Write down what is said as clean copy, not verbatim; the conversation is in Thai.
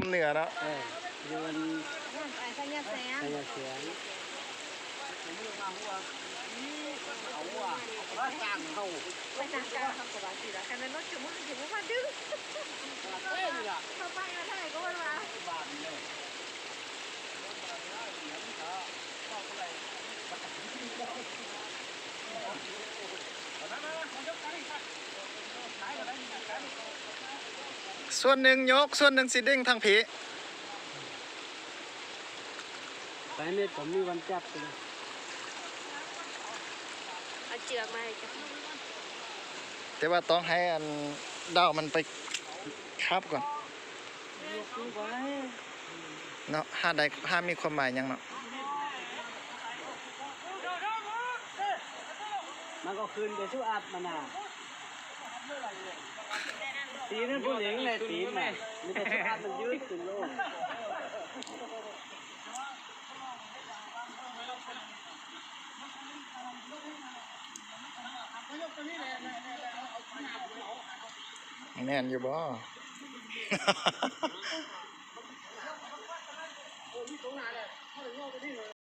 เหนือเนาะยืนไอ้ขยะแสง ขยะเสียงเขาว่าจ้างเขา ไปทางการทำกับบ้านสิละกันนั้นรถจุ่มจุ่มมาดึงเข้าไปมาเท่าไหร่ก็วันละส่วนหนึ่งยกส่วนหนึ่งสิเด้งทางผีไปเม็ดผมมีวันจับเลย เอาเจือกมาจ้ะ แต่ว่าต้องให้อันเดามันไปคาบก่อนเนาะห้ามีความหมายยังเนาะ มันก็คืนไปสู้อับมันน่ะตีนั่นผู้หญิงเลยตีแม่มีแต่สู้อับมันยืดขึ้นโลกแม่นอยู่บ่